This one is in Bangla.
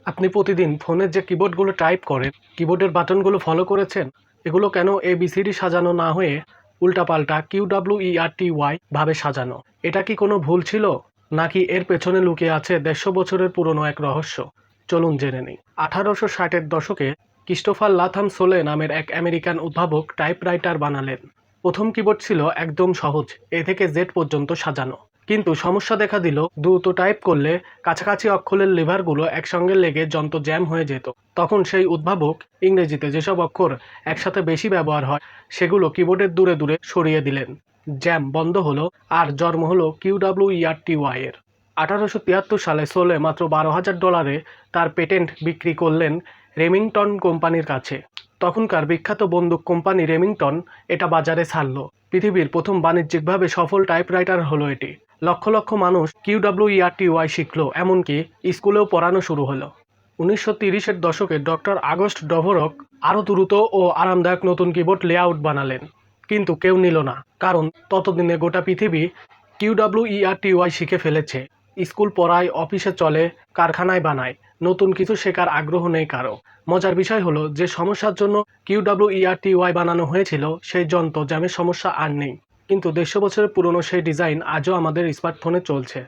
আপনি প্রতিদিন ফোনের যে কিবোর্ডগুলো টাইপ করেন, কিবোর্ডের বাটনগুলো ফলো করেছেন? এগুলো কেন ABCD সাজানো না হয়ে উল্টাপাল্টা QWERTY ভাবে সাজানো? এটা কি কোনো ভুল ছিল? নাকি এর পেছনে লুকিয়ে আছে ১৫০ বছরের পুরনো এক রহস্য? চলুন জেনে নিই। ১৮৬০-এর দশকে ক্রিস্টোফার লাথাম সোলে নামের এক আমেরিকান উদ্ভাবক টাইপরাইটার বানালেন। প্রথম কিবোর্ড ছিল একদম সহজ, A থেকে Z পর্যন্ত সাজানো। কিন্তু সমস্যা দেখা দিল, দ্রুত টাইপ করলে কাছাকাছি অক্ষরের লিভারগুলো একসঙ্গে লেগে যন্ত্র জ্যাম হয়ে যেত। তখন সেই উদ্ভাবক ইংরেজিতে যেসব অক্ষর একসাথে বেশি ব্যবহার হয় সেগুলো কিবোর্ডের দূরে দূরে সরিয়ে দিলেন। জ্যাম বন্ধ হলো আর জন্ম হলো QWERTY এর। ১৮৭৩ সালে সোলে মাত্র $১২,০০০ তার পেটেন্ট বিক্রি করলেন রেমিংটন কোম্পানির কাছে। তখনকার বিখ্যাত বন্দুক কোম্পানি রেমিংটন এটা বাজারে ছাড়ল। পৃথিবীর প্রথম বাণিজ্যিকভাবে সফল টাইপরাইটার হলো এটি। লক্ষ লক্ষ মানুষ QWERTY শিখল, এমনকি স্কুলেও পড়ানো শুরু হলো। ১৯৩০-এর দশকে ডক্টর আগস্ট ডভরক আরও দ্রুত ও আরামদায়ক নতুন কিবোর্ড লেআউট বানালেন। কিন্তু কেউ নিল না, কারণ ততদিনে গোটা পৃথিবী QWERTY শিখে ফেলেছে। স্কুল পড়ায়, অফিসে চলে, কারখানায় বানায়, নতুন কিছু শেখার আগ্রহ নেই কারো। মজার বিষয় হলো, যে সমস্যার জন্য QWERTY বানানো হয়েছিল সেই যন্ত্র জ্যামের সমস্যা আর নেই। কিন্তু ১৫০ বছরের পুরনো সেই ডিজাইন আজও আমাদের স্মার্টফোনে চলছে।